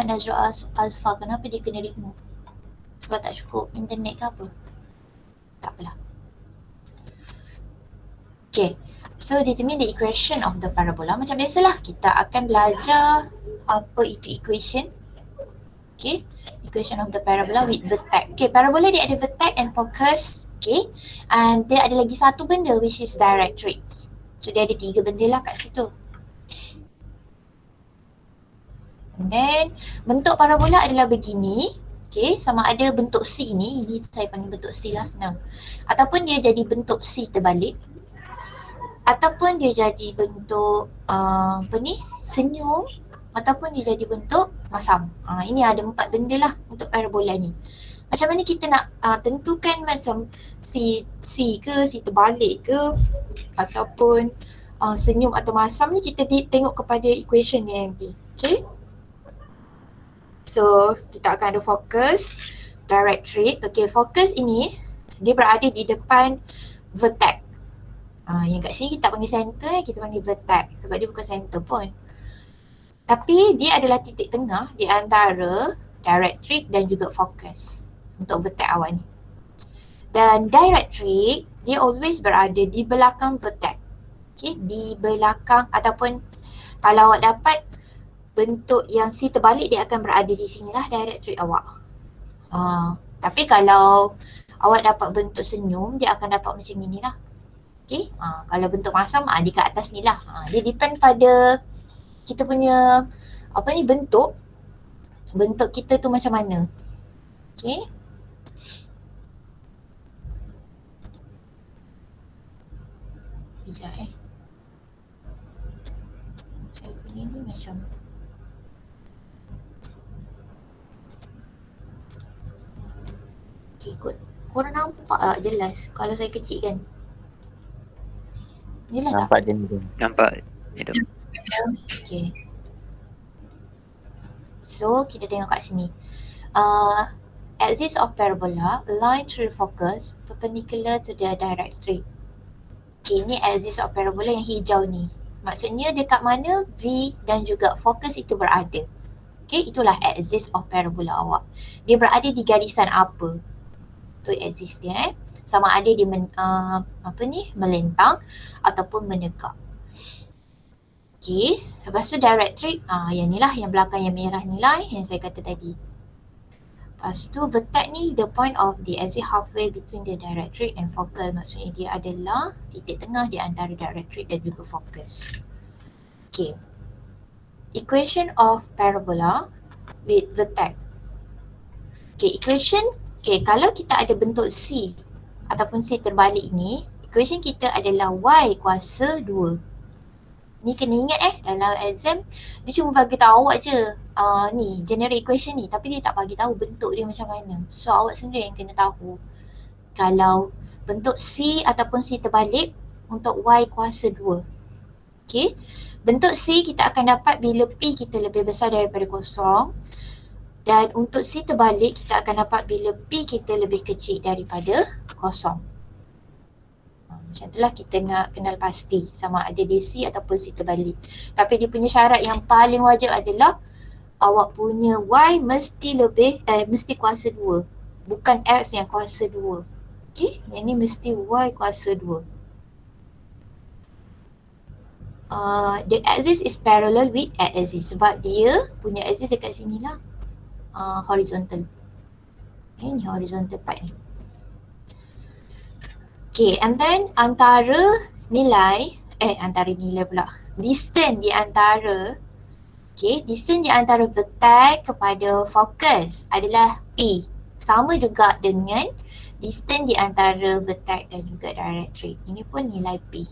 Nazrul Alfa, kenapa dia kena remove? Sebab tak cukup internet ke apa? Tak apalah. Okay, so determine the equation of the parabola. Macam biasalah, kita akan belajar apa itu equation. Okay, equation of the parabola with vertex. Okay, parabola dia ada vertex and focus. Okay, and dia ada lagi satu benda which is directrix. So dia ada 3 benda lah kat situ. And then bentuk parabola adalah begini. Okay, sama ada bentuk C ni, ini saya panggil bentuk C lah, senang. Ataupun dia jadi bentuk C terbalik. Ataupun dia jadi bentuk senyum, ataupun dia jadi bentuk masam. Ini ada 4 benda lah untuk parabola ni. Macam mana kita nak tentukan macam C ke, C terbalik ke, ataupun senyum atau masam ni, kita tengok kepada equation ni nanti. Okay. So kita akan ada focus, directrix. Okay, focus ini dia berada di depan vertex. Yang kat sini kita panggil center, kita panggil vertex sebab dia bukan center pun. Tapi dia adalah titik tengah di antara directrix dan juga focus untuk vertex awal ni. Dan directrix dia always berada di belakang vertex. Okay, di belakang, ataupun kalau awak dapat bentuk yang C terbalik, dia akan berada di sinilah directrix awak. Tapi kalau awak dapat bentuk senyum, dia akan dapat macam inilah. Okay, kalau bentuk masam di kat atas ni lah. Dia depend pada kita punya bentuk kita tu macam mana. Okay. Sekejap saya punya ni macam okay, kot. Korang nampak tak jelas kalau saya kecil kan? Jelas nampak tak? Nampak. Okay. So kita tengok kat sini. Axis of parabola line through focus perpendicular to the directrix. Okay, ni axis of parabola yang hijau ni. Maksudnya dekat mana V dan juga fokus itu berada. Okay, itulah axis of parabola awak. Dia berada di garisan apa? Tu axis dia sama ada dia melentang ataupun menegak. Okay, lepas tu directrix, yang ni lah, yang belakang yang merah ni lah yang saya kata tadi. Lepas tu vertex ni the point of the axis halfway between the directrix and focus. Maksudnya dia adalah titik tengah di antara directrix dan juga focus. Okay, equation of parabola with vertex. Okay, equation, okay, kalau kita ada bentuk C ataupun C terbalik ni, equation kita adalah Y kuasa 2. Ni kena ingat dalam exam dia cuma bagi tahu awak je ni generate equation ni, tapi dia tak bagi tahu bentuk dia macam mana. So awak sendiri yang kena tahu kalau bentuk C ataupun C terbalik untuk Y kuasa 2. Okay, bentuk C kita akan dapat bila P kita lebih besar daripada kosong, dan untuk C terbalik kita akan dapat bila P kita lebih kecil daripada kosong. Macam itulah kita nak kenal pasti sama ada dia C ataupun C terbalik. Tapi dia punya syarat yang paling wajib adalah awak punya Y mesti kuasa 2. Bukan X yang kuasa 2. Okay, yang ni mesti Y kuasa 2. The axis is parallel with X axis sebab dia punya axis dekat sini lah. Horizontal. Ni horizontal part ni. Okay, and then antara nilai pula. Distance di antara distance di antara vertex kepada fokus adalah P. Sama juga dengan distance di antara vertex dan juga directrix. Ini pun nilai P.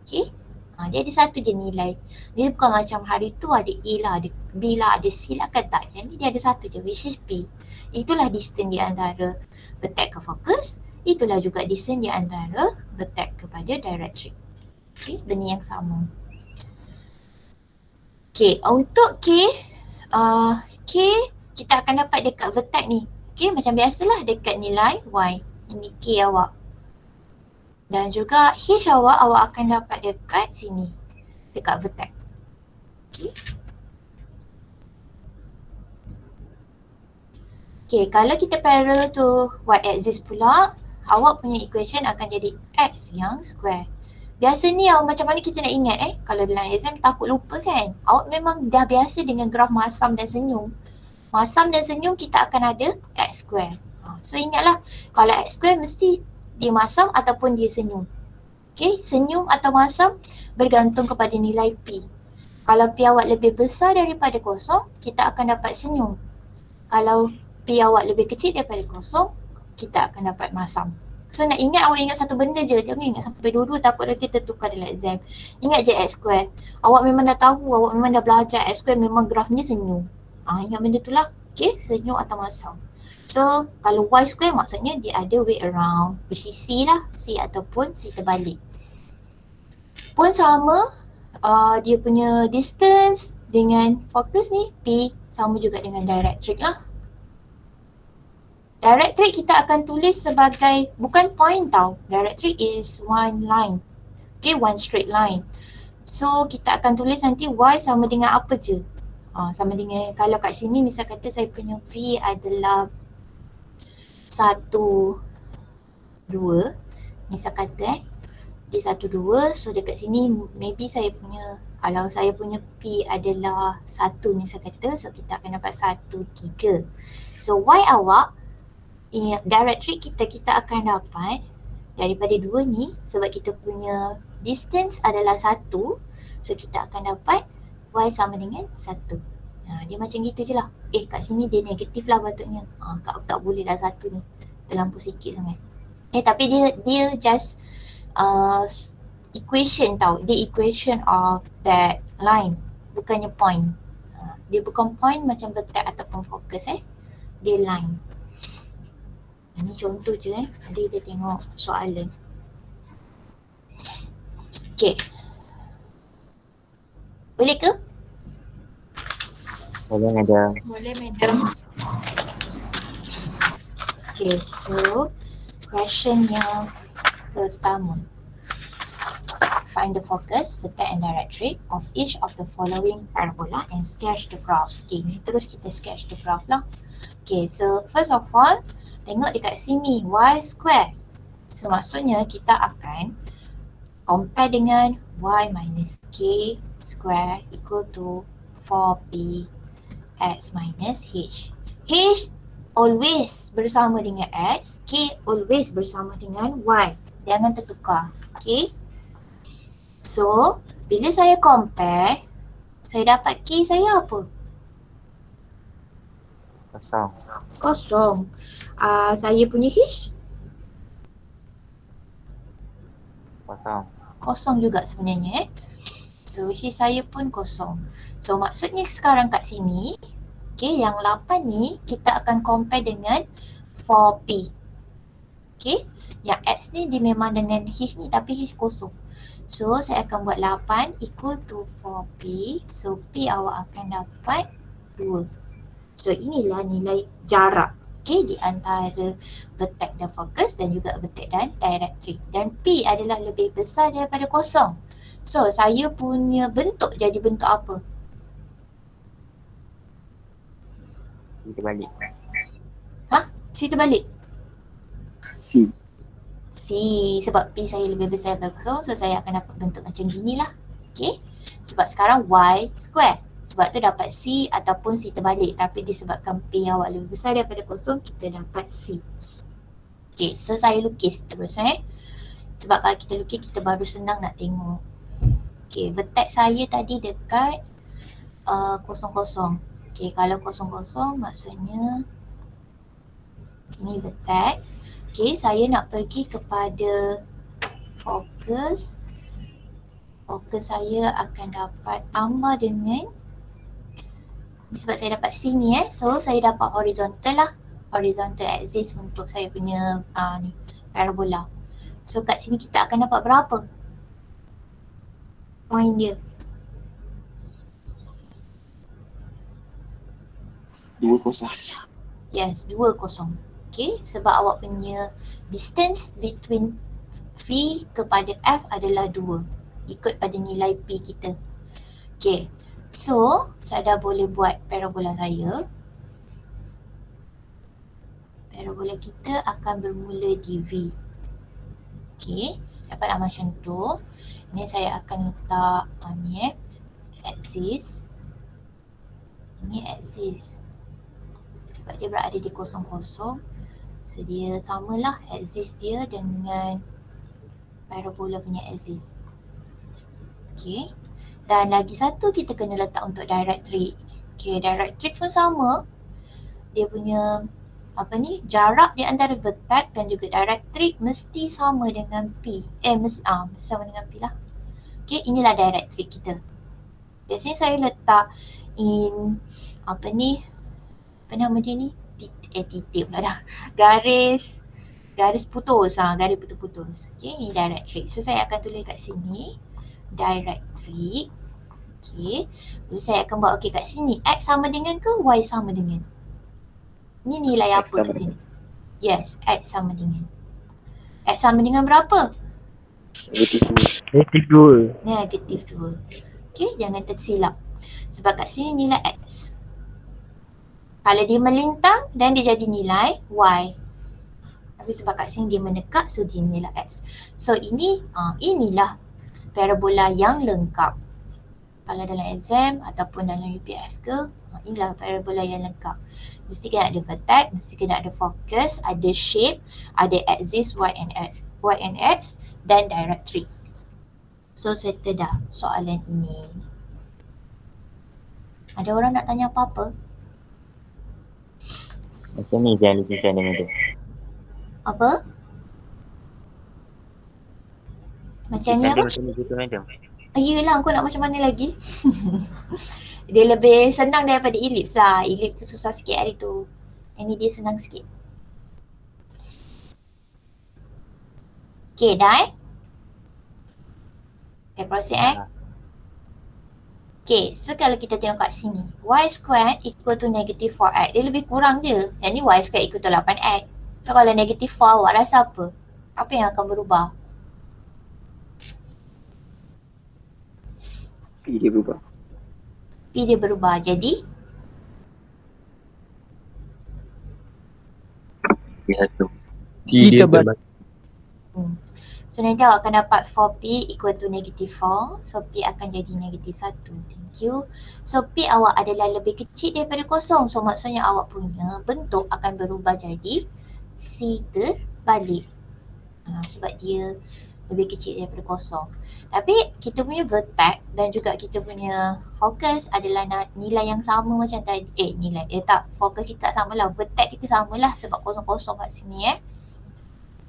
Okay. Dia ada satu je nilai. Dia bukan macam hari tu ada A lah, ada B lah, ada C lah, kan tak. Yang ni dia ada satu je, which is P. Itulah distance di antara vertex ke fokus. Itulah juga distance di antara vertex kepada directrix. Okay, benda yang sama. Okay, untuk K kita akan dapat dekat vertex ni. Okay, macam biasalah dekat nilai Y. Ini K awak. Dan juga H awak akan dapat dekat sini, dekat vertex. Okay. Okay, kalau kita parallel to y-axis pula, awak punya equation akan jadi x yang square. Biasa ni macam mana kita nak ingat kalau dalam exam takut lupa kan. Awak memang dah biasa dengan graf masam dan senyum. Masam dan senyum kita akan ada x square. So ingatlah, kalau x square mesti dia masam ataupun dia senyum. Okay, senyum atau masam bergantung kepada nilai P. Kalau P awak lebih besar daripada kosong, kita akan dapat senyum. Kalau P awak lebih kecil daripada kosong, kita akan dapat masam. So nak ingat, awak ingat satu benda je. Jangan ingat sampai dua-dua, takut nanti tertukar dalam exam. Ingat je x square. Awak memang dah tahu, awak memang dah belajar x square, memang grafnya senyum. Ingat benda tu lah. Okay, senyum atau masam. So kalau y square maksudnya dia ada way around, bersisi lah, C ataupun C terbalik. Pun sama, dia punya distance dengan fokus ni P sama juga dengan directric lah. Directric kita akan tulis sebagai, bukan point tau. Directric is one line. Okay, one straight line. So kita akan tulis nanti y sama dengan apa je. Sama dengan, kalau kat sini misal kata saya punya V adalah 1, 2. Misal kata dia 1, 2. So dekat sini maybe saya punya, kalau saya punya P adalah 1 misal kata, so kita akan dapat 1, 3. So y awak, directric kita akan dapat daripada 2 ni, sebab kita punya distance adalah 1, so kita akan dapat y sama dengan 1. Dia macam gitu je lah. Kat sini dia negatif lah patutnya. Tak boleh lah 1 ni, terlampau sikit sangat. Tapi dia just equation tau. Dia equation of that line, bukannya point. Dia bukan point macam vertex ataupun fokus dia line. Ini contoh je nanti kita tengok soalan. Okay, boleh ke? Boleh madam. Boleh madam. Okay, so question yang pertama. Find the focus, vertex and directric of each of the following parabola and sketch the graph. Okay, ni terus kita sketch the graph lah. Okay, so first of all, tengok dekat sini y square. So maksudnya kita akan compare dengan y minus k square equal to 4p x minus h. H always bersama dengan x, k always bersama dengan y. Jangan tertukar. Okay. So, bila saya compare, saya dapat k saya apa? Kosong. Kosong. Saya punya h? Kosong. Kosong juga sebenarnya. So, h saya pun kosong. So, maksudnya sekarang kat sini, okay, yang 8 ni kita akan compare dengan 4p. Okay, yang x ni dia memang dengan h ni tapi h kosong. So, saya akan buat 8 equal to 4p. So, p awak akan dapat 2. So, inilah nilai jarak, okay, di antara vertex dan fokus dan juga vertex dan directric. Dan p adalah lebih besar daripada kosong. So, saya punya bentuk jadi bentuk apa? C terbalik. C terbalik? C. C, sebab P saya lebih besar daripada kosong, so saya akan dapat bentuk macam gini lah. Okay, sebab sekarang Y square, sebab tu dapat C ataupun C terbalik, tapi disebabkan P awak lebih besar daripada kosong, kita dapat C. Okay, so saya lukis terus sebab kalau kita lukis, kita baru senang nak tengok. Okay, vertex saya tadi dekat kosong-kosong. Okay, kalau kosong-kosong maksudnya ini vertex. Okay, saya nak pergi kepada fokus. Fokus saya akan dapat tambah dengan, sebab saya dapat C ni so saya dapat horizontal lah. Horizontal axis untuk saya punya ni, parabola. So kat sini kita akan dapat berapa point dia? 2, 0. Yes, 2, 0. Okay, sebab awak punya distance between V kepada F adalah 2. Ikut pada nilai P kita. Okay, so saya dah boleh buat parabola saya. Parabola kita akan bermula di V. Okey, dapatlah macam tu. Ini saya akan letak ni axis. Ini axis. Sebab dia berada di kosong-kosong. So dia samalah axis dia dengan parabola punya axis. Okey. Dan lagi satu kita kena letak untuk directrix. Okey, directrix pun sama. Dia punya jarak di antara vertex dan juga directrix mesti sama dengan P. Mesti sama dengan P lah. Okey, inilah directrix kita. Biasanya saya letak in apa nama dia ni? Titik pula dah. Garis putus, garis putus-putus. Okey, ini directrix. So saya akan tulis kat sini directrix. Okey. So saya akan buat kat sini x sama dengan ke y sama dengan? Ni nilai X apa sama kat sini? Yes, x sama dengan. X sama dengan berapa? Negatif 2. Negatif 2. Okey, jangan tersilap. Sebab kat sini nilai x. Kalau dia melintang dan dia jadi nilai y. Tapi sebab kat sini dia mendekat, so dia nilai x. So inilah parabola yang lengkap. Kalau dalam exam ataupun dalam UPS ke, inilah parabola yang lengkap. Mesti kena ada vertex, mesti kena ada focus, ada shape, ada axis y and x dan directrix. So settle dah soalan ini. Ada orang nak tanya apa-apa? Macam ni je lukisan dia tu. Apa? Macam ni Lukisan dia apa? macam ni gitu madam. Yelah, kau nak macam mana lagi? Dia lebih senang daripada ellipse lah. Ellipse tu susah sikit hari tu. Ini dia senang sikit. Okay, dah Okay, proceed Okay, so kalau kita tengok kat sini, y squared equal to negative 4x. Dia lebih kurang je. Yang ni y squared equal to 8x. So kalau negative 4, awak rasa apa? Apa yang akan berubah? P dia berubah. P dia berubah. Jadi, Dia tu. T terbalik. So nanti awak akan dapat 4P equal to negative 4. So P akan jadi negative 1. Thank you. So P awak adalah lebih kecil daripada kosong. So maksudnya awak punya bentuk akan berubah jadi C terbalik. Sebab dia lebih kecil daripada kosong. Tapi kita punya vertex dan juga kita punya focus adalah nilai yang sama macam tadi. Focus kita tak samalah. Vertex kita samalah sebab kosong-kosong kat sini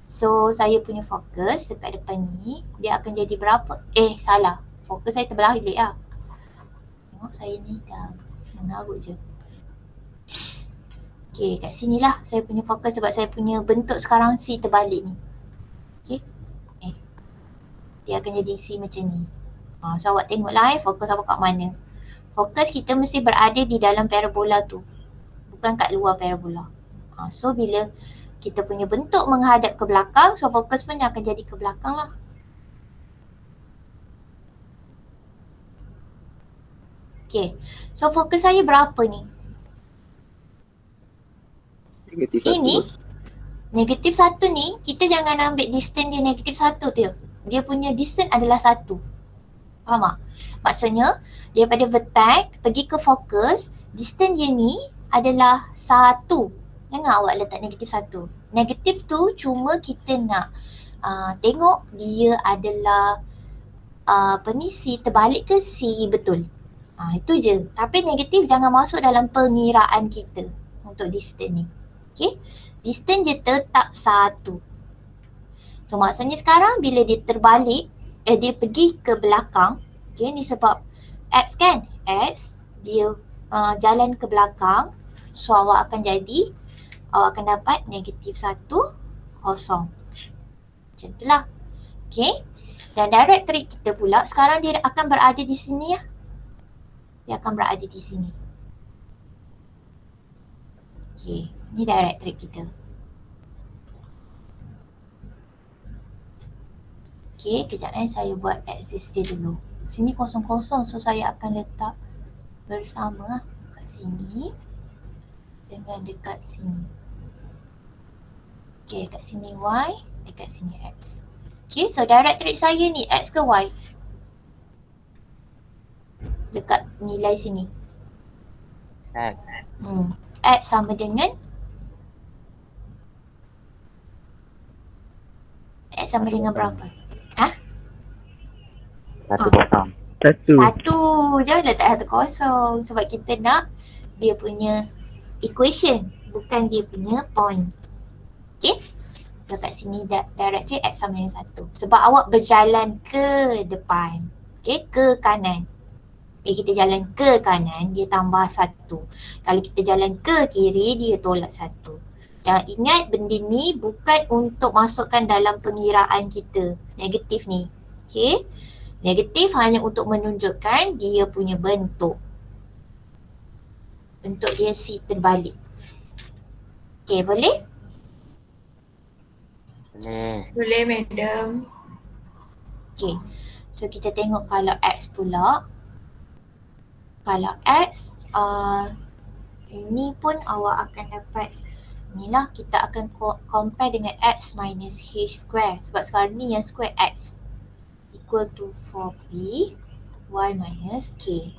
So saya punya fokus dekat depan ni, dia akan jadi berapa? Salah. Fokus saya terbalik lah. Tengok saya ni dah mengarut je. Okay, kat sini lah saya punya fokus sebab saya punya bentuk sekarang C terbalik ni. Okay. Dia akan jadi C macam ni. So awak tengoklah fokus apa kat mana. Fokus kita mesti berada di dalam parabola tu. Bukan kat luar parabola. So bila kita punya bentuk menghadap ke belakang, so fokus pun akan jadi ke belakang lah. Okay, so fokus saya berapa ni? Negatif 1. Ini negatif 1 ni, kita jangan ambil distance dia negatif 1 tu. Dia punya distance adalah 1. Faham tak? Maksudnya, daripada vertex pergi ke fokus, distance dia ni adalah 1. Jangan awak letak negatif 1. Negatif tu cuma kita nak tengok dia adalah C terbalik ke C betul. Itu je. Tapi negatif jangan masuk dalam pengiraan kita untuk distance ni. Okay. Distance dia tetap 1. So maksudnya sekarang bila dia terbalik, dia pergi ke belakang. Okay, ni sebab X kan? X dia jalan ke belakang. So awak akan dapat negatif 1, kosong. Macam itulah. Okay. Dan directrix kita pula sekarang dia akan berada di sini ya. Dia akan berada di sini. Okay. Ni directrix kita. Okay. Kejap saya buat axis dia dulu. Sini kosong-kosong. So saya akan letak bersama kat sini dengan dekat sini. Okay, kat sini Y, dekat sini X. Okay, so directrix saya ni X ke Y? Dekat nilai sini. X. X sama dengan X sama dengan berapa? Ha? Satu kosong. Satu. Jangan letak satu kosong. Sebab kita nak dia punya equation. Bukan dia punya point. Okay. So kat sini directrix X sama dengan 1. Sebab awak berjalan ke depan. Okay. Ke kanan. Kita jalan ke kanan, dia tambah 1. Kalau kita jalan ke kiri, dia tolak 1. Jangan ingat benda ni bukan untuk masukkan dalam pengiraan kita. Negatif ni. Okay. Negatif hanya untuk menunjukkan dia punya bentuk. Bentuk dia C terbalik. Okay, boleh? Boleh. Boleh, madam. Okay. So kita tengok kalau X pula. Kalau X, ini pun awak akan dapat. Inilah kita akan compare dengan X minus H square. Sebab sekarang ni yang square X equal to 4P Y minus K.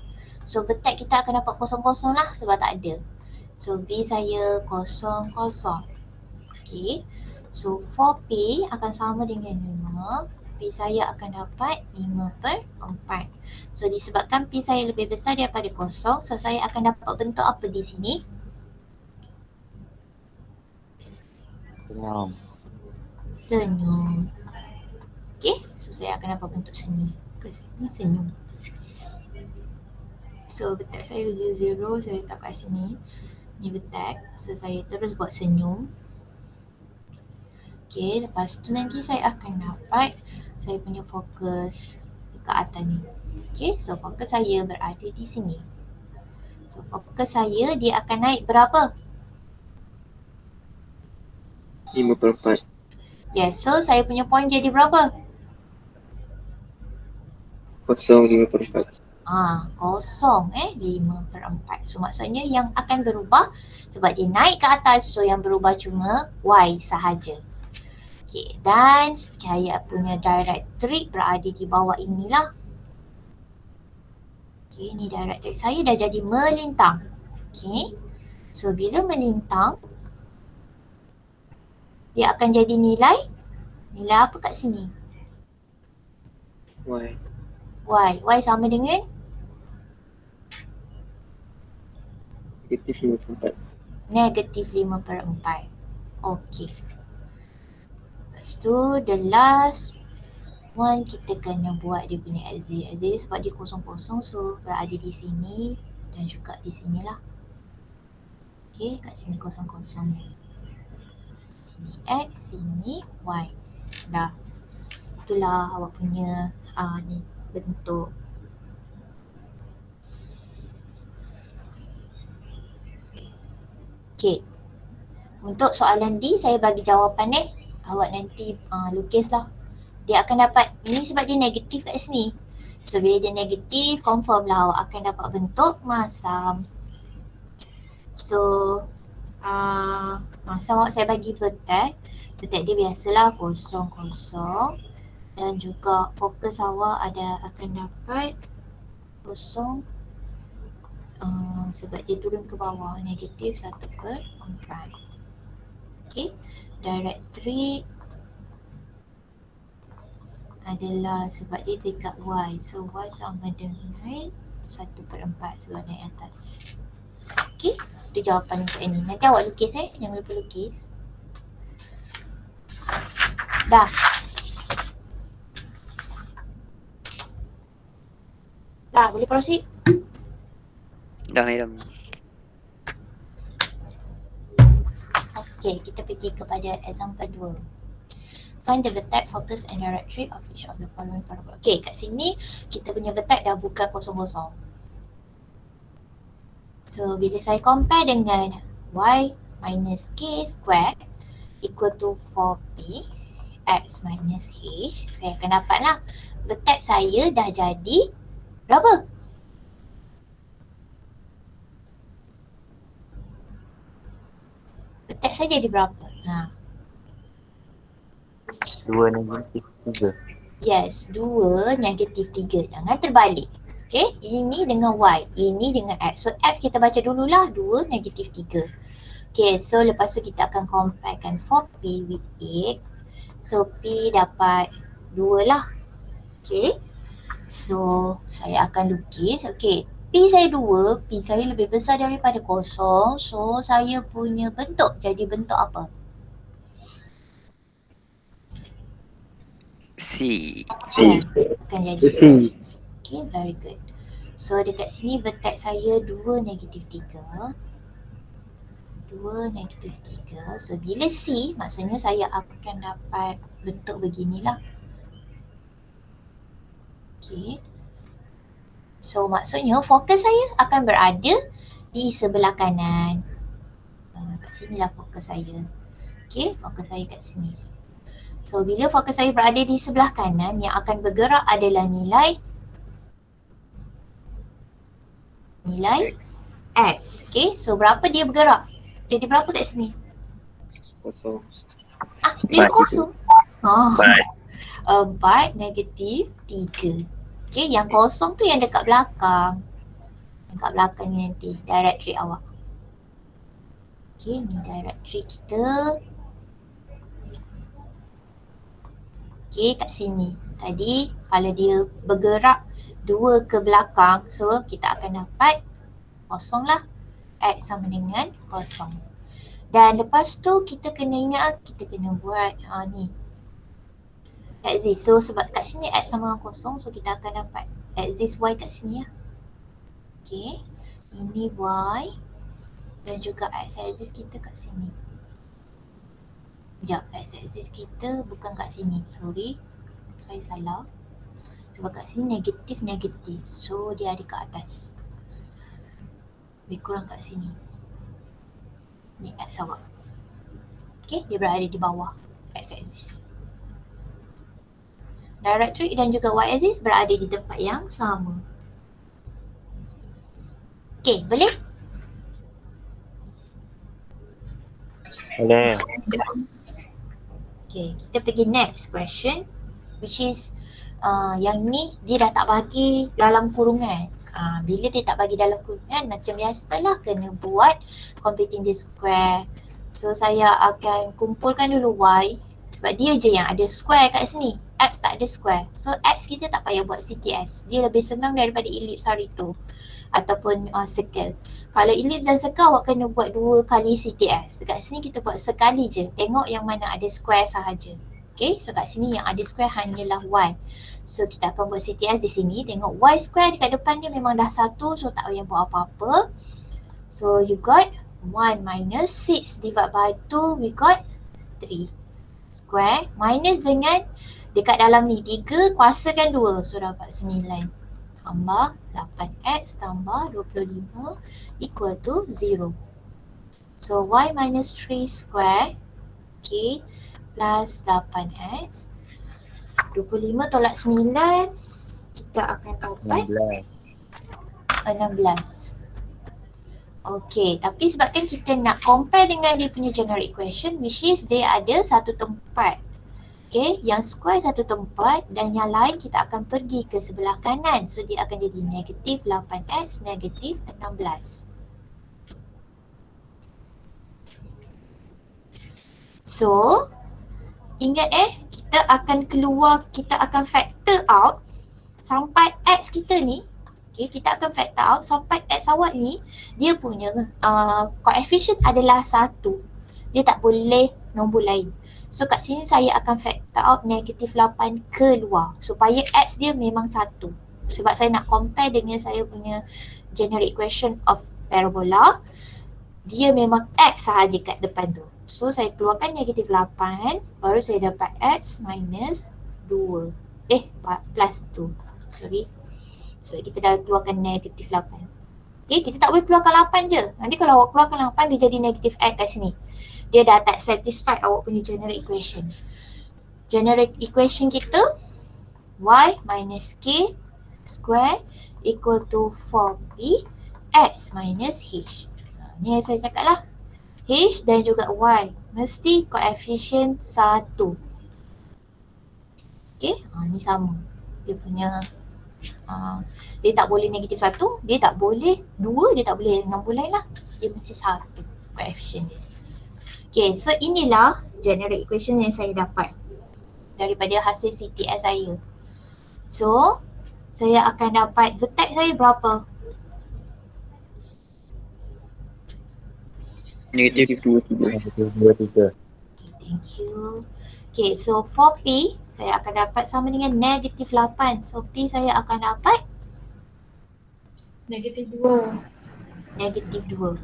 So vertex kita akan dapat kosong-kosong lah sebab tak ada. So V saya kosong. Okay. So 4P akan sama dengan 5. P saya akan dapat 5/4. So disebabkan P saya lebih besar daripada kosong, so saya akan dapat bentuk apa di sini? Senyum. Okay, so saya akan dapat bentuk senyum. Ke sini senyum. So vertex saya 0, saya letak kat sini. Ni vertex, so saya terus buat senyum. Okay, lepas tu nanti saya akan dapat saya punya fokus dekat atas ni. Okay, so fokus saya berada di sini. So fokus saya dia akan naik berapa? 5/4. Yes, so saya punya point jadi berapa? 5/4. Kosong 5/4. So maksudnya yang akan berubah sebab dia naik ke atas, so yang berubah cuma Y sahaja. Okay, dan saya punya directrix berada di bawah inilah. Okay, ni directrix saya dah jadi melintang. Okay, so bila melintang, dia akan jadi nilai apa kat sini? Y. Y sama dengan negatif 5/4. -5/4. Okay. Lepas tu the last one kita kena buat dia punya XZ sebab dia kosong-kosong, so berada di sini dan juga di sini lah. Okay, kat sini kosong-kosong. Sini X, sini Y. Dah. Itulah awak punya ni bentuk. Okay. Untuk soalan D saya bagi jawapan awak nanti lukislah. Dia akan dapat, ini sebab dia negatif kat sini. So bila dia negatif, confirm lah awak akan dapat bentuk masam. So masam awak saya bagi vertex. Vertex dia biasalah kosong. Dan juga fokus awak akan dapat kosong. Sebab dia turun ke bawah, negatif 1/4. Okay, directrix adalah sebab dia dekat Y, so Y sama dengan 1/4 sebab naik atas. Okay, itu jawapan untuk ini. Nanti awak lukis jangan lupa lukis. Dah. Dah, boleh proceed? Dah, madam. Okay, kita pergi kepada example 2. Find the vertex, focus and directrix of each of the following parabola. Okay, kat sini kita punya vertex dah bukan kosong-kosong. So, bila saya compare dengan Y minus K square equal to 4P X minus H, saya akan dapatlah vertex saya dah jadi berapa? Vertex saya jadi berapa? 2 negatif 3. Yes, 2 negatif 3. Jangan terbalik. Okay, ini dengan Y, ini dengan X. So X kita baca dululah 2 negatif 3. Okay, so lepas tu kita akan comparekan 4P with 8. So P dapat 2 lah. Okay, so saya akan lukis. Okay, P saya 2, P saya lebih besar daripada kosong. So saya punya bentuk jadi bentuk apa? C. Yes, akan jadi C. Okay, very good. So dekat sini vertex saya 2 negatif 3. 2 negatif 3. So bila C, maksudnya saya akan dapat bentuk beginilah. Okay. So maksudnya fokus saya akan berada di sebelah kanan. Kat sinilah fokus saya. Okay, fokus saya kat sini. So bila fokus saya berada di sebelah kanan, yang akan bergerak adalah nilai X. Okay, so berapa dia bergerak? Jadi berapa kat sini? Kosong. Dia kosong. Empat. 4 negatif 3. Okay, yang kosong tu yang dekat belakang. Dekat belakang ni nanti, directory awak. Okay, ni directory kita. Okay, kat sini. Tadi kalau dia bergerak 2 ke belakang, so kita akan dapat kosong lah. X sama dengan kosong. Dan lepas tu kita kena ingat, kita kena buat ni. Axis. So sebab kat sini X sama dengan kosong, so kita akan dapat axis Y kat sini lah. Okay, ini Y dan juga X axis kita kat sini. Sekejap, X axis kita bukan kat sini, sorry. Saya salah. Sebab kat sini negatif. So dia ada kat atas. Lebih kurang kat sini. Ni X awak. Okay, dia berada di bawah X axis. Directory dan juga Y axis berada di tempat yang sama. Okay, boleh? Boleh. Okay, kita pergi next question, which is yang ni dia dah tak bagi dalam kurungan. Bila dia tak bagi dalam kurungan, macam biasalah kena buat completing the square. So saya akan kumpulkan dulu Y, sebab dia je yang ada square kat sini. X tak ada square. So X kita tak payah buat CTS. Dia lebih senang daripada ellipse hari tu. Ataupun circle. Kalau ellipse dan circle awak kena buat 2 kali CTS. Dekat sini kita buat sekali je. Tengok yang mana ada square sahaja. Okay, so kat sini yang ada square hanyalah Y. So kita akan buat CTS di sini. Tengok Y square dekat depan dia memang dah 1. So tak payah buat apa-apa. So you got 1 minus 6 divided by 2. We got 3. Square minus dengan dekat dalam ni 3 kuasakan 2. So dapat 9. Tambah 8x tambah 25 equal to 0. So y minus 3 square, okay, plus 8x. 25 tolak 9, kita akan dapat 16. Okay, tapi sebabkan kita nak compare dengan dia punya general equation, which is dia ada satu tempat. Okay, yang square satu tempat dan yang lain kita akan pergi ke sebelah kanan. So dia akan jadi negatif 8x, negatif 16. So, ingat kita akan factor out sampai x kita ni. Okay, kita akan factor out sampai x awak ni, dia punya coefficient adalah 1. Dia tak boleh nombor lain. So kat sini saya akan factor out negatif 8 keluar supaya x dia memang 1. Sebab saya nak compare dengan saya punya general equation of parabola, dia memang x sahaja kat depan tu. So saya keluarkan negatif 8, baru saya dapat x minus 2. Plus 2. Sorry. Sebab kita dah keluarkan negatif 8. Okay, kita tak boleh keluarkan 8 je. Nanti kalau awak keluarkan 8, dia jadi negatif x kat sini. Dia dah tak satisfied awak punya general equation. General equation kita y minus k square equal to 4b x minus h. Ni yang saya cakap lah. H dan juga y mesti coefficient 1. Okay, ni sama. Dia punya dia tak boleh negatif 1, dia tak boleh 2, dia tak boleh nombor lain lah. Dia mesti 1 coefficient dia. Okay, so inilah general equation yang saya dapat daripada hasil CTS saya. So, saya akan dapat vertex saya berapa? Negatif 2, 3. Negatif 2, 3. Okay, thank you. Okay, so for P, saya akan dapat sama dengan negatif 8. So, P saya akan dapat Negatif 2. negatif 2.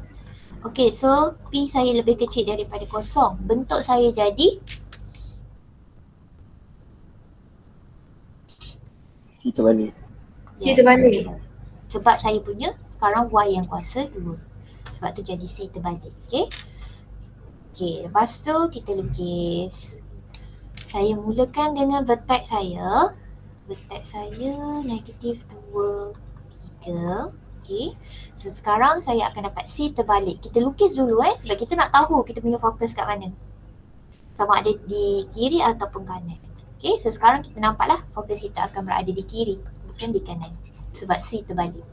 Okay, so P saya lebih kecil daripada kosong. Bentuk saya jadi C terbalik. C terbalik. sebab saya punya sekarang Y yang kuasa 2. Sebab tu jadi C terbalik. Okay. Okay, lepas tu kita lukis. Saya mulakan dengan vertex saya. Vertex saya negatif 2, 3. Okay. So sekarang saya akan dapat C terbalik. Kita lukis dulu sebab kita nak tahu kita punya fokus kat mana. Sama ada di kiri ataupun kanan. Okay, so sekarang kita nampaklah fokus kita akan berada di kiri, bukan di kanan. Sebab C terbalik.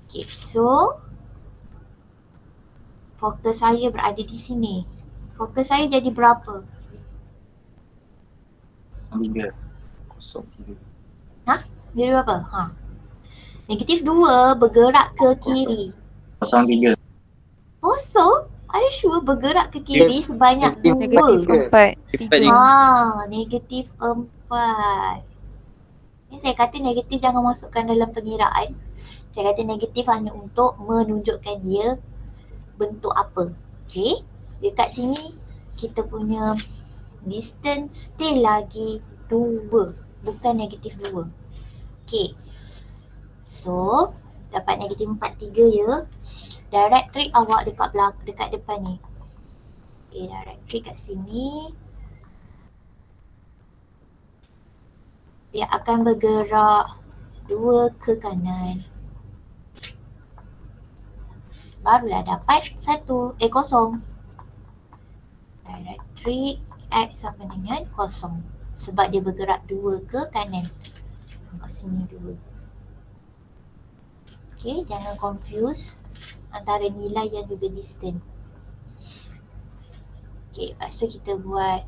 Okay, so fokus saya berada di sini. Fokus saya jadi berapa? 3. 0, 3. Jadi berapa? Negatif 2 bergerak ke kiri. 0, 3. Kosong? Are you sure bergerak ke kiri sebanyak Negatif 2? 4, 3. Negatif 4. Ni saya kata negatif jangan masukkan dalam pengiraan. Saya kata negatif hanya untuk menunjukkan dia bentuk apa. Okay. Dekat sini kita punya distance still lagi 2. Bukan negatif 2. Okay. So, dapat negatif 4, 3 ya. Directrix awak dekat depan ni. Okay, directrix kat sini. Dia akan bergerak 2 ke kanan. Barulah dapat 0. Directrix X sama dengan 0. Sebab dia bergerak 2 ke kanan. Kat sini 2. Okay, jangan confuse antara nilai yang juga distance. Okay, lepas tu kita buat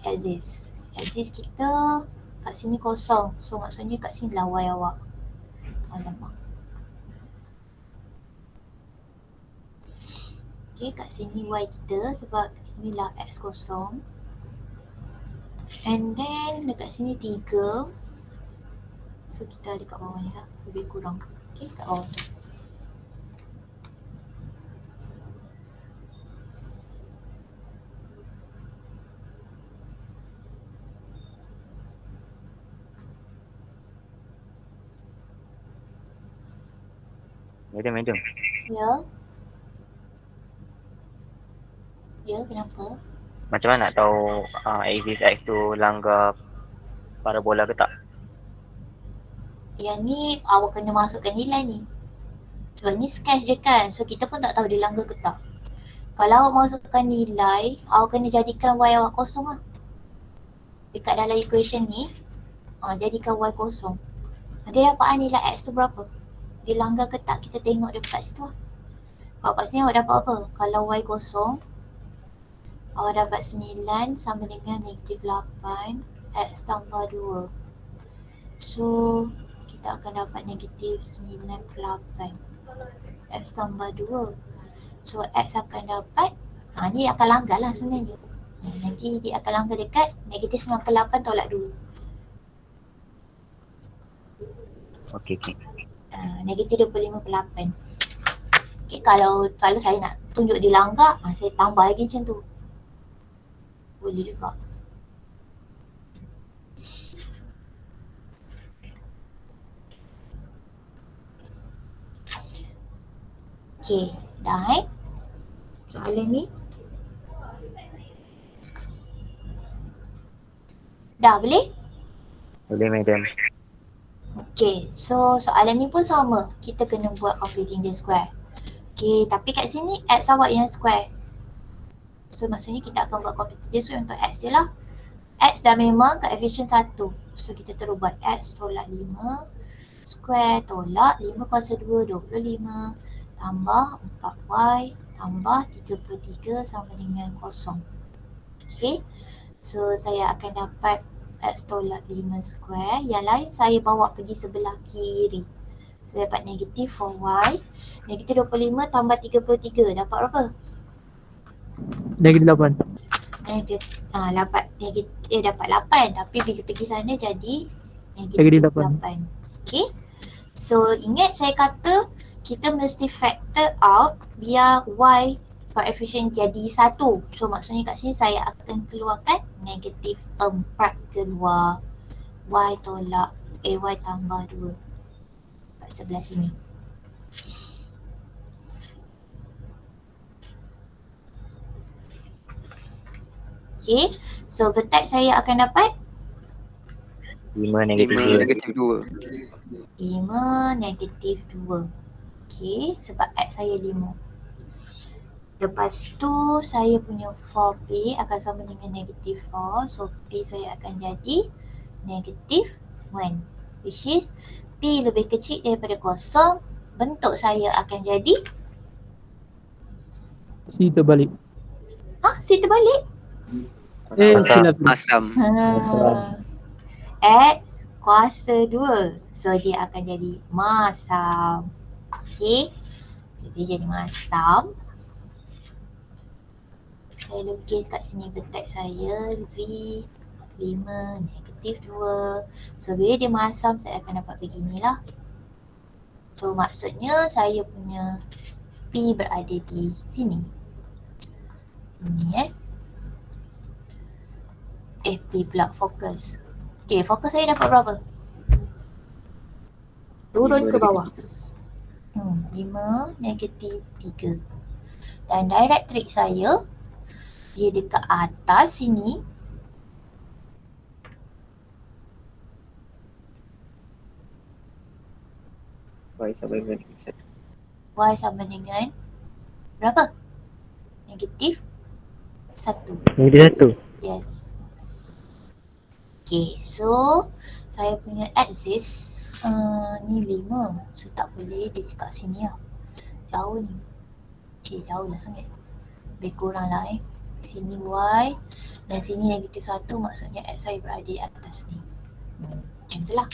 axis. Axis kita kat sini 0. So maksudnya kat sini lah Y awak. Alamak. Okay, kat sini Y kita sebab kat sini lah X 0. And then dekat sini 3. So kita ada kat bawah ni lah. Lebih kurang. Okay, kat bawah tu. Madam. Ya. Ya, kenapa? Macam mana nak tahu axis X tu langgar parabola ke tak? Yang ni awak kena masukkan nilai ni. Sebab ni sketch je kan. So kita pun tak tahu dia langgar ke tak. Kalau awak masukkan nilai, awak kena jadikan Y awak kosong lah. Dekat dalam equation ni, jadikan Y kosong. Nanti dapat nilai X tu berapa? Dia langgar ke tak, kita tengok dia kat situ lah. Kalau kat sini awak dapat apa? Kalau Y kosong, awak dapat 9 sama dengan negatif 8 X tambah 2. So, kita akan dapat negatif 9 per 8 X tambah 2. So, X akan dapat, ni akan langgar lah sebenarnya. Nanti dia akan langgar dekat negatif 9 per 8 tolak 2. Okey. Negatif 25 per 8. Okay, kalau saya nak tunjuk dia langgar, saya tambah lagi macam tu. Boleh juga. Okay, dah soalan ni. Dah boleh? Boleh madam. Okay, so soalan ni pun sama. Kita kena buat completing the square. Okay, tapi kat sini X awak yang square. So maksudnya kita akan buat completing the square untuk X je lah. X dah memang koefisien 1. So kita terus buat X tolak 5 square tolak 5 kuasa 2, 25 tambah 4Y tambah 33 sama dengan kosong. Okay. So saya akan dapat X tolak 5 square. Yang lain saya bawa pergi sebelah kiri. So dapat negatif 4Y. Negatif 25 tambah 33. Dapat berapa? Negatif 8. Dapat 8. Tapi bila pergi sana jadi Negatif negatif 8. 8. Okay. So ingat saya kata kita mesti factor out biar Y koefisien jadi 1. So maksudnya kat sini saya akan keluarkan negatif 4 keluar. Y tolak Y tambah 2 kat sebelah sini. Okay, so vertex saya akan dapat 5 negatif 5 2. negatif 2. 5 negatif 2. Okay, sebab X saya 5. Lepas tu saya punya 4P akan sama dengan negatif 4. So P saya akan jadi negatif 1. Which is P lebih kecil daripada kosong. Bentuk saya akan jadi C terbalik. C terbalik. Silap. Masam. X kuasa 2. So dia akan jadi masam. Okay. So dia jadi masam. Saya lukis kat sini vertex saya V5 negatif 2. So bila dia masam saya akan dapat beginilah. So maksudnya saya punya P berada di sini. Sini P pula fokus. Okay, fokus saya dapat berapa? Turun ke bawah. 5 negatif 3. Dan directrix saya dia dekat atas sini. Y sama dengan 1. Y sama dengan berapa? Negatif 1. Negatif 1. Yes. Okay, so saya punya axis ni 5. So tak boleh dia dekat sini lah. Jauh ni. Jauh lah sangat. Lebih kurang lah Sini Y dan sini negatif 1, maksudnya X saya berada di atas ni. Macam tu lah.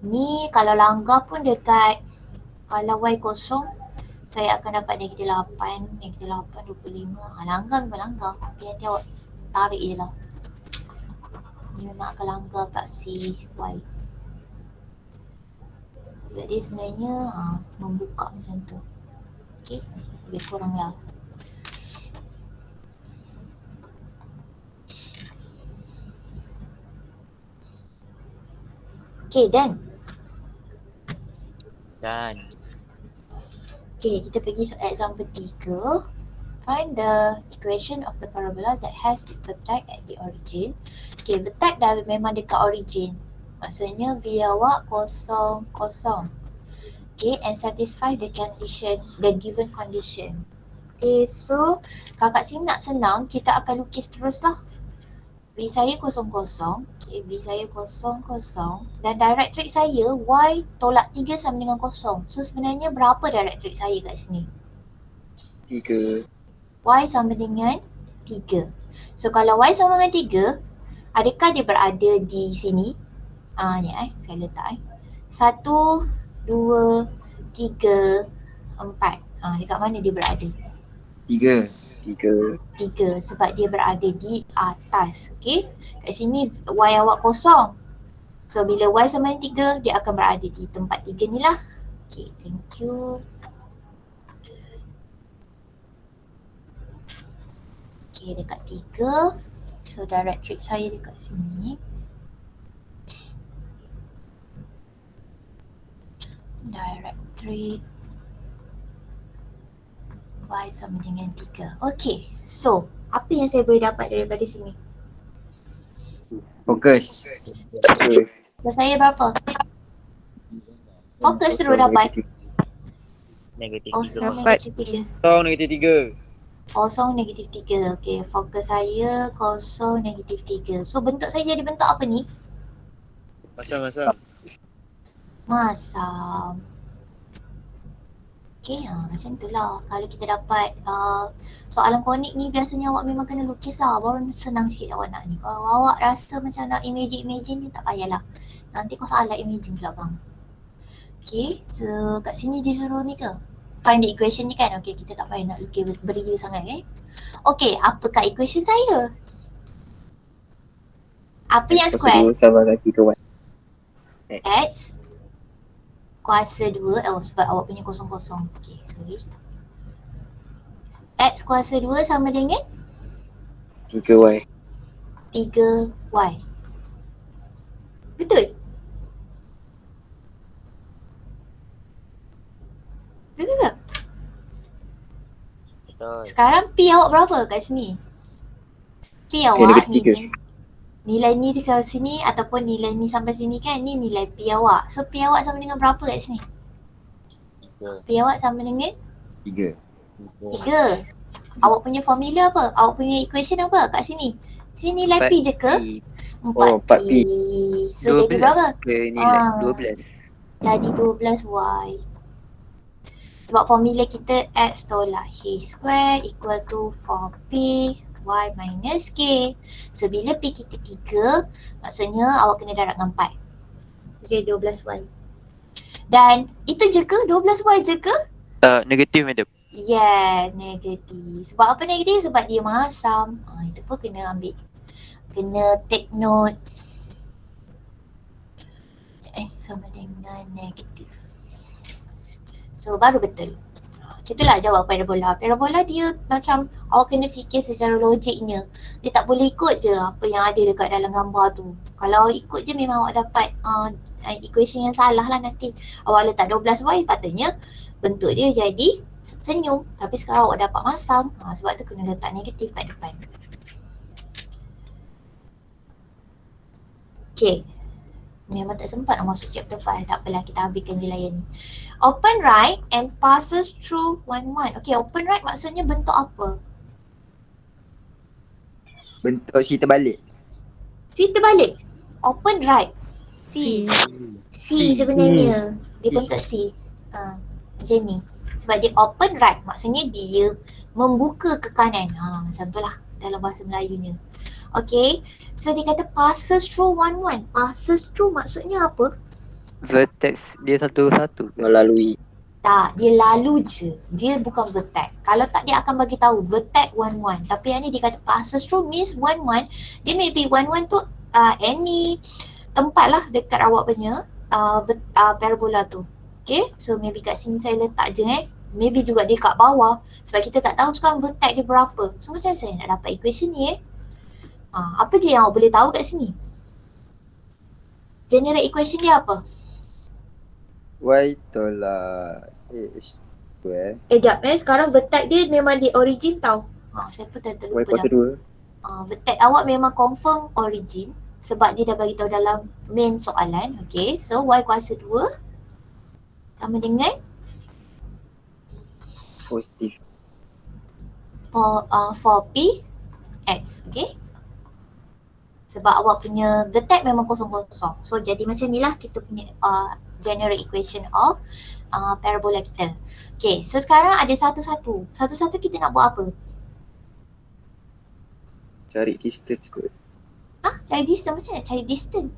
Ni kalau langgar pun dekat, kalau Y kosong saya akan dapat negatif 8, negatif 8, 25. Langgar memang langgar. Tapi nanti awak tarik je lah. Ni memang akan langgar kat si Y. Jadi sebenarnya membuka macam tu. Okay, lebih kurang lah. Okay, done. Dan Okay, kita pergi example 3. Find the equation of the parabola that has vertex at the origin. Okay, vertex dah memang dekat origin. Maksudnya V awak kosong, kosong. Okay, and satisfy the condition, the given condition. Okay, so kalau kat sini nak senang, kita akan lukis terus lah. V saya kosong, kosong. Okay, V saya kosong, kosong. Dan directrix saya Y tolak 3 sama dengan kosong. So sebenarnya berapa directrix saya kat sini? 3. Y sama dengan 3. So kalau Y sama dengan 3, adakah dia berada di sini? Ni saya letak 1, 2, 3, 4. Dekat mana dia berada? 3. 3 sebab dia berada di atas. Okay, kat sini Y awak kosong. So bila Y sama dengan 3, dia akan berada di tempat 3 ni lah. Okay, thank you. Okay, dekat 3. So directrix saya dekat sini. Directrix Y sama dengan 3. Okay, so apa yang saya boleh dapat daripada sini? Fokus. So saya berapa? Fokus terus dapat. negatif Oh, 3. sama Dapat negatif 3. Kosong negatif 3. Kosong negatif 3. Okay, fokus saya kosong negatif 3. So bentuk saya jadi bentuk apa ni? Masam. Masam. Okay, macam tu lah. Kalau kita dapat soalan konik ni biasanya awak memang kena lukis lah. Baru senang sikit awak nak ni. Kalau awak rasa macam nak imagine ni tak payahlah. Nanti kau salah imagine pula bang. Okay, so kat sini dia suruh ni ke? Find the equation ni kan? Okay, kita tak payah nak lukis beria sangat Okay, apakah equation saya? Apa yang square? Sama dengan 3Y. X kuasa 2, sebab awak punya kosong-kosong. Okay, sorry. X kuasa 2 sama dengan 3Y. 3Y. Betul? Betul tak? Betul. Sekarang P awak berapa kat sini? P awak negatif nilai ni di sini ataupun nilai ni sampai sini kan, ni nilai P awak. So P awak sama dengan berapa kat sini? 3. P awak sama dengan 3. 3. Awak punya formula apa? Awak punya equation apa kat sini? Sini nilai P je ke? 4P. So jadi berapa? Nilai 12. Jadi 12Y. Sebab formula kita X tolak H square equal to 4P Y minus K. So bila P kita 3, maksudnya awak kena darab dengan 4. Jadi 12Y. Dan itu je ke? 12Y je ke? Negatif madam. Yeah, negatif. Sebab apa negatif? Sebab dia masam. Itu pun kena ambil. Kena take note. Sama dengan negatif. So baru betul. Macam itulah jawab parabola. Parabola dia macam awak kena fikir secara logiknya. Dia tak boleh ikut je apa yang ada dekat dalam gambar tu. Kalau ikut je memang awak dapat equation yang salah lah nanti. Awak letak 12Y patutnya bentuk dia jadi senyum. Tapi sekarang awak dapat masam. Sebab tu kena letak negatif kat depan. Okay. Memang tak sempat nak masuk chapter 5. Tak apalah, kita habiskan je layan ni. Open right and passes through 1, 1. Okay, open right maksudnya bentuk apa? Bentuk C terbalik. C terbalik. Open right. C sebenarnya. Dia bentuk C. Macam ni. Sebab dia open right. Maksudnya dia membuka ke kanan. Macam tu lah dalam bahasa Melayunya. Okay. So dia kata passes through 1, 1. Passes through maksudnya apa? Vertex dia satu-satu. Melalui. Tak, dia lalu je. Dia bukan vertex. Kalau tak dia akan bagi tahu vertex 1, 1. Tapi yang ni dia kata passes through means 1, 1. Dia maybe 1, 1 tu any tempat lah dekat awak punya parabola tu. Okay, so maybe kat sini saya letak je Maybe juga dia kat bawah. Sebab kita tak tahu sekarang vertex dia berapa. So macam saya nak dapat equation ni apa je yang awak boleh tahu kat sini? General equation dia apa? Y tolak H square. Sekejap sekarang vertex dia memang di origin tau. Saya pun dah terlupa Y kuasa 2. Vertex awak memang confirm origin sebab dia dah bagi tahu dalam main soalan. Okay, so Y kuasa 2 sama dengan Positif. 4P X. Okay, sebab awak punya vertex memang kosong-kosong. So jadi macam ni lah kita punya general equation of parabola kita. Okay, so sekarang ada satu-satu. Satu-satu kita nak buat apa? Cari distance kot. Cari distance macam mana? Cari distance.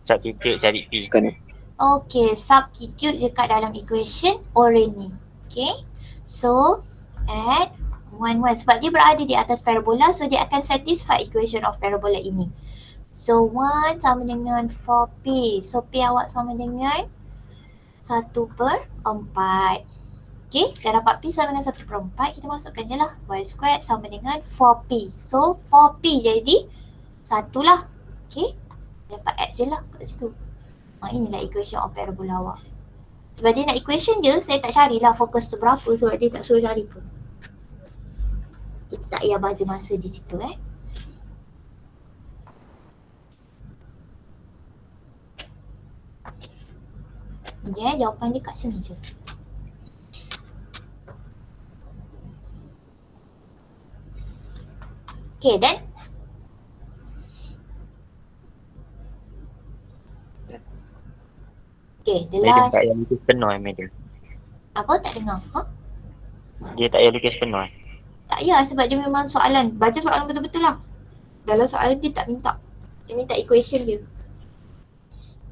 Substitute cari P. Bukan. Okay, substitute dekat dalam equation orang ni. Okay, so add 1, 1 sebab dia berada di atas parabola, so dia akan satisfy equation of parabola ini. So 1 sama dengan 4P. So P awak sama dengan 1/4. Okay, dah dapat P sama dengan 1/4. Kita masukkan je lah. Y squared sama dengan 4P. So 4P jadi 1 lah. Okay, dapat X je lah kat situ. Inilah equation of parabola awak. Sebab dia nak equation je, saya tak carilah fokus tu berapa sebab dia tak suruh cari pun. Kita tak payah bazir masa di situ jawapan dia kat sini je. Okay, then okay, the Madam last tak payah lukis penuh madam. apa tak dengar? Dia tak payah lukis penuh. Tak payah sebab dia memang soalan. Baca soalan betul-betul lah. Dalam soalan dia tak minta. Dia minta equation dia.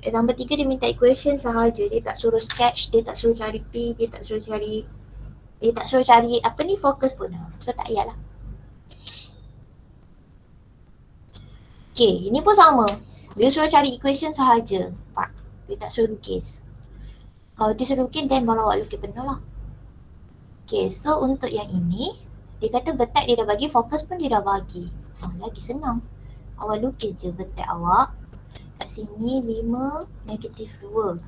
Example 3 dia minta equation sahaja. Dia tak suruh sketch, dia tak suruh cari P, dia tak suruh cari apa ni fokus pun. So tak payahlah. Okay, ini pun sama. Dia suruh cari equation sahaja. Pak, dia tak suruh lukis. Kalau dia suruh lukis, then baru awak lukis penuh lah. Okay, so untuk yang ini, dia kata vertex dia dah bagi, fokus pun dia dah bagi. Lagi senang. Awak lukis je vertex awak. Kat sini 5, negatif 2.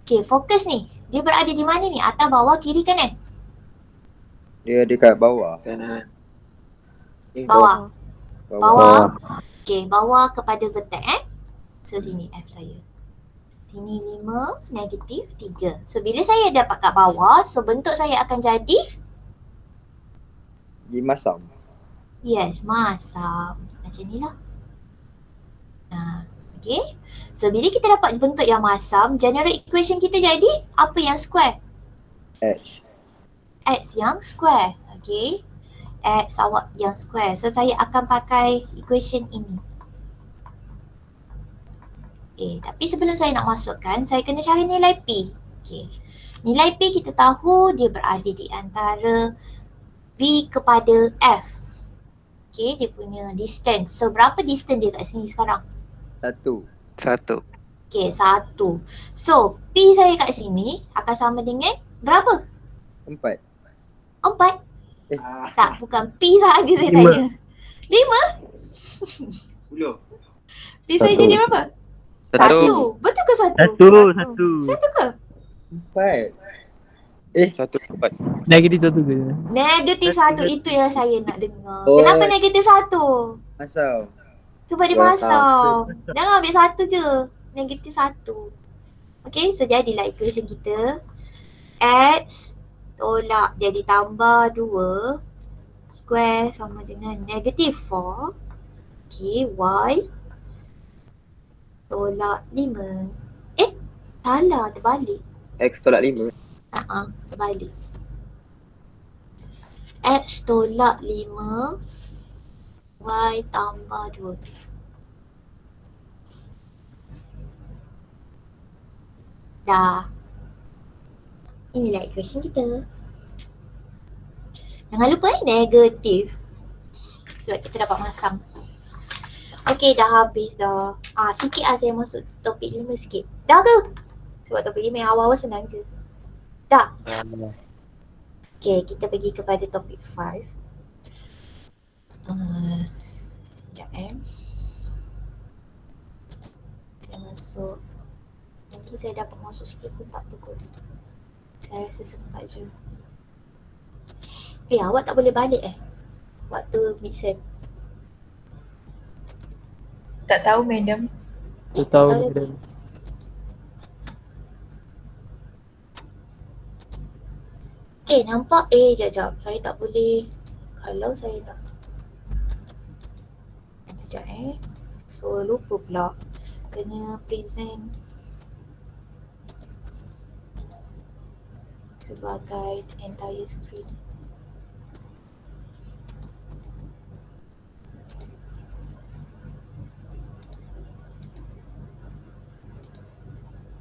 Okay, fokus ni, dia berada di mana ni? Atas, bawah, kiri, kanan? Dia dekat bawah. Kanan. Bawah. Bawah. Bawah. Okay, bawah kepada vertex So sini F saya. Sini 5, negatif 3. So bila saya dapat kat bawah, so bentuk saya akan jadi? Masam. Yes, masam. Macam ni lah. Okay. So bila kita dapat bentuk yang masam, general equation kita jadi apa yang square? X. X yang square. Okay. X awak yang square. So saya akan pakai equation ini. Okay, tapi sebelum saya nak masukkan, saya kena cari nilai P. Okay. Nilai P kita tahu dia berada di antara V kepada F. Okay, dia punya distance. So berapa distance dia kat sini sekarang? 1. 1. Okay, 1. So P saya kat sini akan sama dengan berapa? 4. 4? Eh. Tak, bukan P sahaja saya tanya. 5? 10. P saya jadi berapa? 1. Betul ke 1? Satu ke? 4. 1 negatif 1 ke? Negatif 1 itu yang saya nak dengar. Oh. Kenapa negatif 1? Masam. Sebab dia Dua masam. Jangan ambil 1 je. Negatif 1. Okay, so jadilah equation kita. X tolak jadi tambah 2 square sama dengan negatif 4. Okay, Y tolak 5. Salah, terbalik. X tolak 5. Terbalik. X tolak 5 Y tambah 2. Dah. Inilah equation kita. Jangan lupa negatif. Sebab kita dapat masam. Okay, dah habis dah. Sikit lah saya masuk topik 5 sikit. Dah ke? Sebab topik 5 yang awal-awal senang je. Dah. Okay, kita pergi kepada topik 5. Sekejap Saya masuk. Nanti saya dapat masuk sikit pun tak apa kot. Saya rasa sempat je. Awak tak boleh balik waktu midterm? Tak tahu madam. Tak tahu lagi. madam. Nampak? Jap. Saya tak boleh. Kalau saya nak. Sekejap So lupa pula. Kena present sebagai entire screen.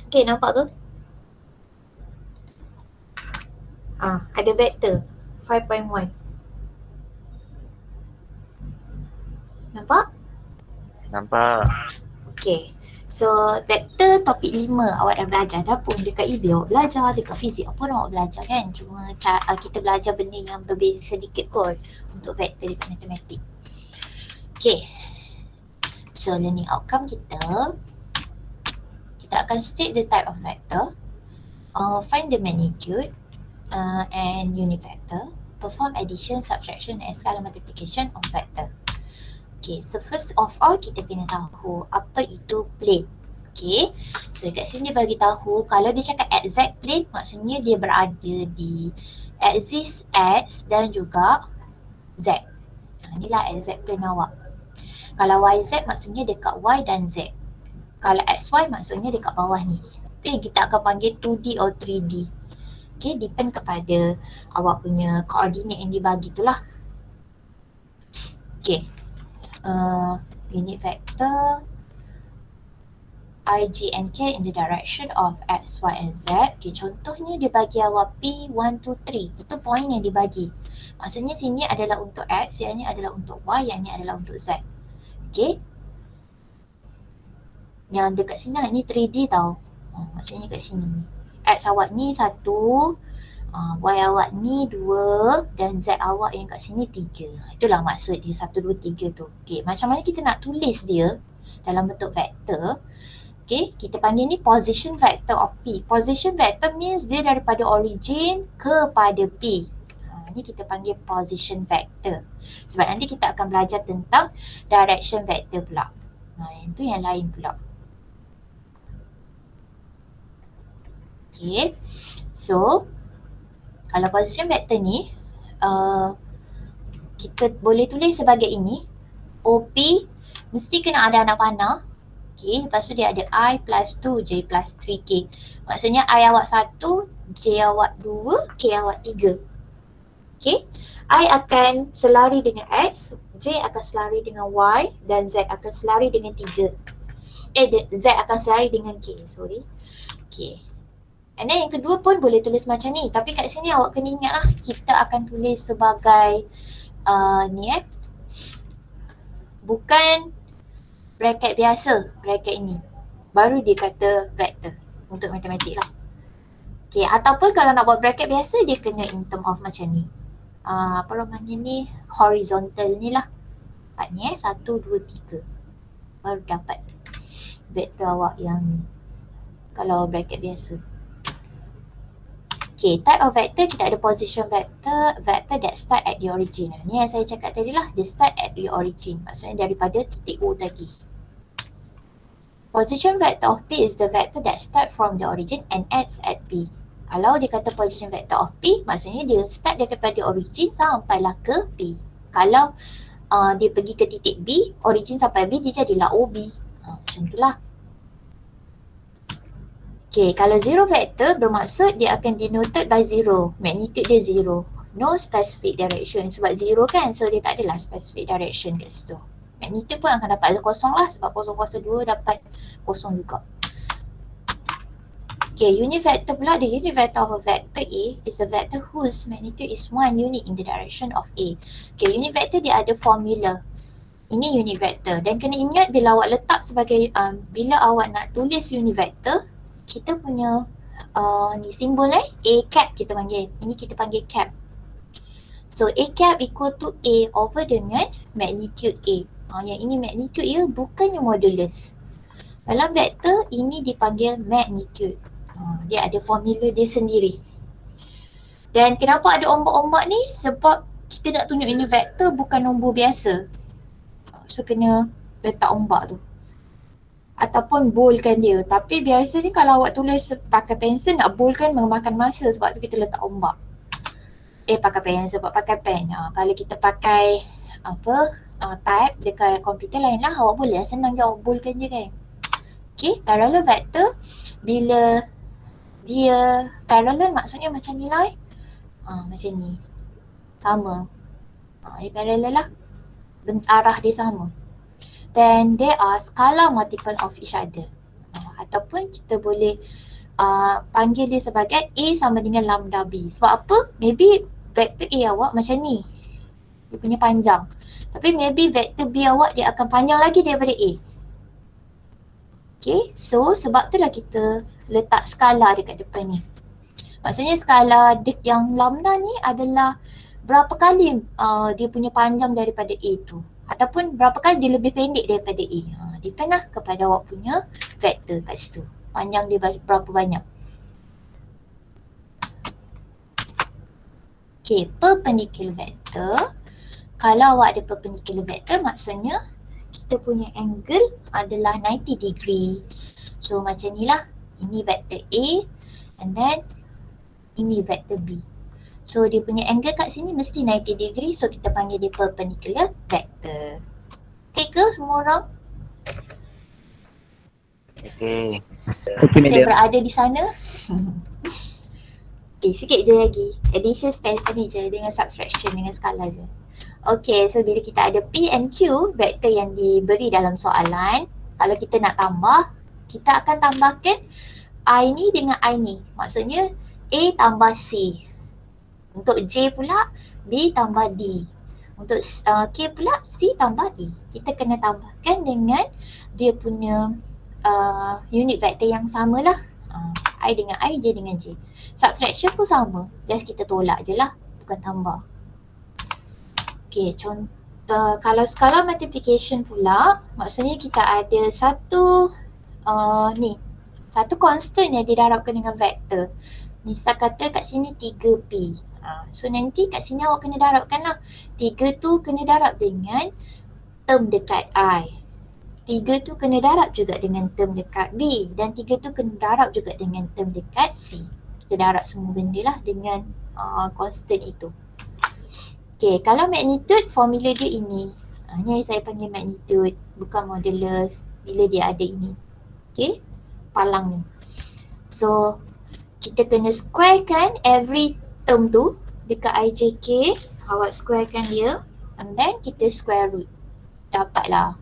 Okay, nampak ke? Ada vektor 5.1. Nampak? Nampak. Okay. So vektor topik 5 awak dah belajar dah pun. Dekat EB awak belajar, dekat fizik pun awak belajar kan. Cuma kita belajar benda yang berbeza sedikit kot untuk vektor dekat matematik. Okay. So learning outcome kita akan state the type of vector, find the magnitude and unit vector, perform addition, subtraction and scalar multiplication of vector. Okay, so first of all kita kena tahu apa itu plane. Okay, so kat sini dia bagi tahu kalau dia cakap exact plane maksudnya dia berada di axis X dan juga Z. Inilah XZ plane awak. Kalau YZ maksudnya dekat Y dan Z. Kalau XY maksudnya dekat bawah ni. Okay, kita akan panggil 2D or 3D. Okay, depend kepada awak punya koordinat yang dibagi tu lah. Okay, unit vector I, J and K in the direction of X, Y and Z. Okay, contohnya dia bagi awak P, 1, 2, 3. Itu point yang dibagi. Maksudnya sini adalah untuk X, yang ni adalah untuk Y, yang ni adalah untuk Z. Okay. Yang dekat sini ni 3D tau. Maksudnya kat sini ni. X awak ni 1, Y awak ni 2 dan Z awak yang kat sini 3. Itulah maksud dia 1, 2, 3 tu. Okay, macam mana kita nak tulis dia dalam bentuk vektor? Okay, kita panggil ni position vector of P. Position vector means dia daripada origin kepada P. Ni kita panggil position vector. Sebab nanti kita akan belajar tentang direction vector pula. Yang tu yang lain pula. Okay, so kalau position vector ni kita boleh tulis sebagai ini. OP mesti kena ada anak panah. Okay, lepas tu dia ada I plus 2, J plus 3K. Maksudnya I awak 1, J awak 2, K awak 3. Okay, I akan selari dengan X, J akan selari dengan Y dan Z akan selari dengan 3. Z akan selari dengan K, sorry. Okay. And then yang kedua pun boleh tulis macam ni. Tapi kat sini awak kena ingat lah, kita akan tulis sebagai bukan bracket biasa, bracket ini. Baru dia kata vector untuk matematik lah. Okay, ataupun kalau nak buat bracket biasa, dia kena in term of macam ni. Apa namanya ni, horizontal ni lah. Part ni 1, 2, 3. Baru dapat vector awak yang ni. Kalau bracket biasa. Okay, type of vector kita ada position vector, vector that start at the origin. Ni yang saya cakap tadi lah, dia start at the origin. Maksudnya daripada titik O tadi. Position vector of P is the vector that start from the origin and ends at P. Kalau dia kata position vector of P, maksudnya dia start daripada origin sampailah ke P. Kalau dia pergi ke titik B, origin sampai B, dia jadilah OB. Macam itulah. Okay, kalau zero vector bermaksud dia akan denoted by zero. Magnitude dia zero. No specific direction. Sebab zero kan, so dia tak adalah specific direction kat situ. Magnitude pun akan dapat kosong lah, sebab 0, 2 dapat kosong juga. Okay, unit vector pula, the unit vector of a vector A is a vector whose magnitude is 1 unit in the direction of A. Okay, unit vector dia ada formula. Ini unit vector. Dan kena ingat bila awak letak sebagai, bila awak nak tulis unit vector, kita punya ni simbol A cap kita panggil. Ini kita panggil cap. So A cap equal to A over dengan magnitude A. Yang ini magnitude ya, bukannya modulus. Dalam vektor ini dipanggil magnitude. Dia ada formula dia sendiri. Dan kenapa ada ombak-ombak ni? Sebab kita nak tunjuk ini vektor bukan nombor biasa. So kena letak ombak tu. Ataupun boldkan dia. Tapi biasanya kalau awak tulis pakai pensel, nak boldkan memakan masa, sebab tu kita letak ombak. Pakai pensel, pakai pen. Kalau kita pakai type dekat komputer lain lah, awak boleh lah, senang je awak boldkan je kan. Okay, parallel vector bila dia parallel maksudnya macam nilai macam ni, sama. Dia parallel lah, arah dia sama. Then there are scalar multiple of each other. Ataupun kita boleh panggil dia sebagai A sama dengan lambda B. Sebab apa? Maybe vector A awak macam ni, dia punya panjang. Tapi maybe vector B awak dia akan panjang lagi daripada A. Okay, so sebab itulah kita letak skala dekat depan ni. Maksudnya skala yang lambda ni adalah berapa kali dia punya panjang daripada A tu. Ataupun berapa kali dia lebih pendek daripada A. Depend lah kepada awak punya vector kat situ. Panjang dia berapa banyak. Okay, perpendicular vector. Kalau awak ada perpendicular vector, maksudnya kita punya angle adalah 90 degree. So macam ni lah. Ini vector A and then ini vector B. So dia punya angle kat sini mesti 90 degree, so kita panggil dia perpendicular vector. Okay ke semua orang? Okay. Okay, Saya madam. berada di sana. Okay, sikit je lagi. Addition tadi je dengan subtraction dengan skala je. Okay, so bila kita ada P and Q, vektor yang diberi dalam soalan, kalau kita nak tambah, kita akan tambahkan I ni dengan I ni. Maksudnya A tambah C. Untuk J pula, B tambah D. Untuk K pula, C tambah E. Kita kena tambahkan dengan dia punya unit vektor yang sama lah. I dengan I, J dengan J. Subtraction pun sama, just kita tolak je lah, bukan tambah. Okay, contoh kalau skala multiplication pula, maksudnya kita ada satu satu constant yang didarabkan dengan vektor. Misal kata kat sini 3P. So nanti kat sini awak kena darabkan lah. 3 tu kena darab dengan term dekat I. 3 tu kena darab juga dengan term dekat B. Dan 3 tu kena darab juga dengan term dekat C. Kita darab semua benda lah dengan constant itu. Okay, kalau magnitude, formula dia ini. Ni saya panggil magnitude, bukan modulus bila dia ada ini. Okay, palang ni. So, kita kena squarekan every term tu dekat IJK. Awak squarekan dia and then kita square root. Dapatlah.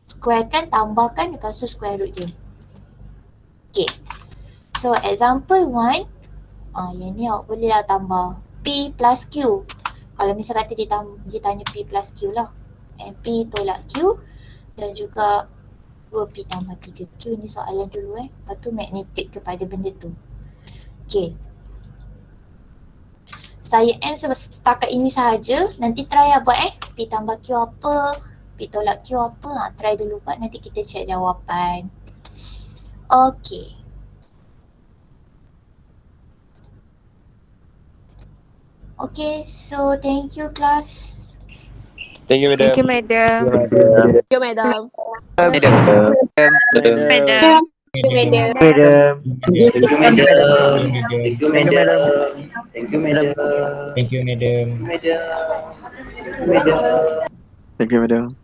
Squarekan, tambahkan, lepas tu square root je. Okay. So, example 1. Yang ni awak boleh lah tambah P plus Q. Kalau misal kata dia tanya P plus Q lah. And P tolak Q. Dan juga 2P tambah 3Q. Ni soalan dulu Lepas tu magnitude kepada benda tu. Okay. Saya end setakat ini sahaja. Nanti try lah buat P tambah Q apa, P tolak Q apa. Try dulu buat, nanti kita check jawapan. Okay. Okay, so thank you class. Thank you, madam. Thank you, madam. Thank you, madam. Madam. Madam. Thank you, madam. Thank you, madam. Thank you, madam. Thank you, madam. Thank you, madam. Thank you, madam.